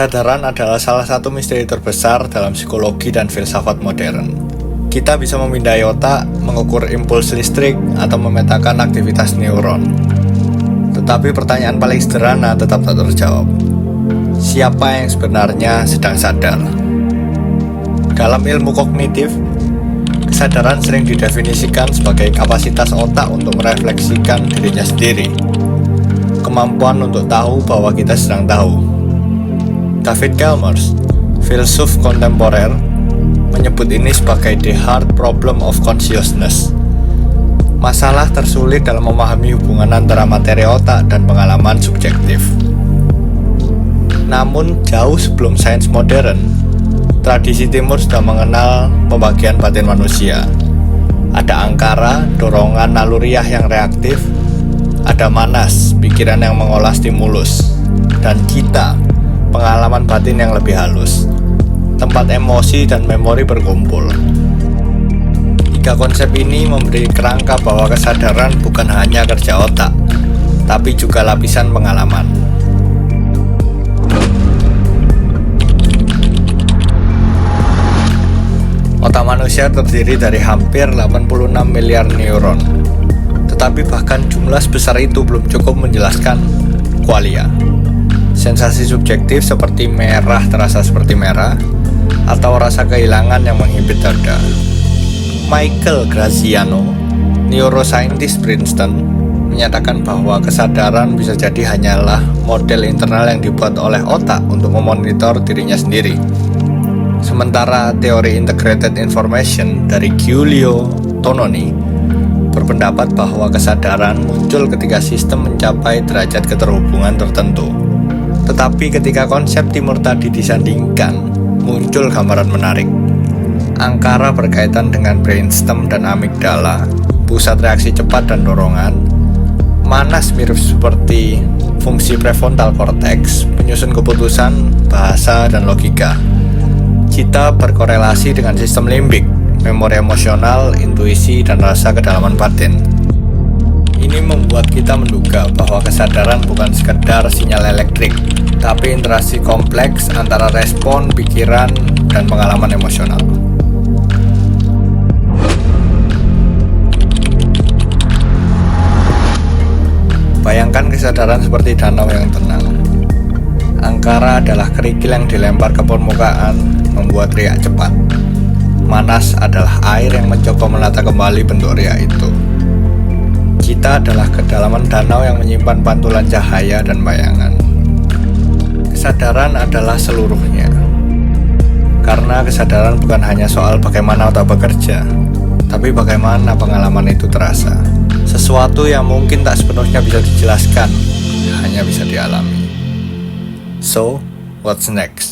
Kesadaran adalah salah satu misteri terbesar dalam psikologi dan filsafat modern. Kita bisa memindai otak, mengukur impuls listrik, atau memetakan aktivitas neuron. Tetapi pertanyaan paling sederhana tetap tak terjawab. Siapa yang sebenarnya sedang sadar? Dalam ilmu kognitif, kesadaran sering didefinisikan sebagai kapasitas otak untuk merefleksikan dirinya sendiri. Kemampuan untuk tahu bahwa kita sedang tahu. David Chalmers, filsuf kontemporer, menyebut ini sebagai the hard problem of consciousness. Masalah tersulit dalam memahami hubungan antara materi otak dan pengalaman subjektif. Namun, jauh sebelum sains modern, tradisi timur sudah mengenal pembagian batin manusia. Ada angkara, dorongan naluriah yang reaktif, ada manas, pikiran yang mengolah stimulus, dan cita, pengalaman batin yang lebih halus, tempat emosi dan memori berkumpul. Tiga konsep ini memberi kerangka bahwa kesadaran bukan hanya kerja otak, tapi juga lapisan pengalaman. Otak manusia terdiri dari hampir 86 miliar neuron, tetapi bahkan jumlah sebesar itu belum cukup menjelaskan qualia. Sensasi subjektif seperti merah terasa seperti merah, atau rasa kehilangan yang menghimpit dada. Michael Graziano, neuroscientist Princeton, menyatakan bahwa kesadaran bisa jadi hanyalah model internal yang dibuat oleh otak untuk memonitor dirinya sendiri. Sementara teori integrated information dari Giulio Tononi berpendapat bahwa kesadaran muncul ketika sistem mencapai derajat keterhubungan tertentu. Tetapi ketika konsep timur tadi disandingkan, muncul gambaran menarik. Angkara berkaitan dengan brainstem dan amigdala, pusat reaksi cepat dan dorongan. Manas mirip seperti fungsi prefrontal cortex, penyusun keputusan, bahasa, dan logika. Cita berkorelasi dengan sistem limbik, memori emosional, intuisi, dan rasa kedalaman batin. Ini membuat kita menduga bahwa kesadaran bukan sekedar sinyal elektrik, tapi interaksi kompleks antara respon, pikiran, dan pengalaman emosional. Bayangkan kesadaran seperti danau yang tenang. Angkara adalah kerikil yang dilempar ke permukaan, membuat riak cepat. Manas adalah air yang mencoba menata kembali bentuk riak itu. Cita adalah kedalaman danau yang menyimpan pantulan cahaya dan bayangan. Kesadaran adalah seluruhnya. Karena kesadaran bukan hanya soal bagaimana otak bekerja, tapi bagaimana pengalaman itu terasa. Sesuatu yang mungkin tak sepenuhnya bisa dijelaskan, hanya bisa dialami. So, what's next?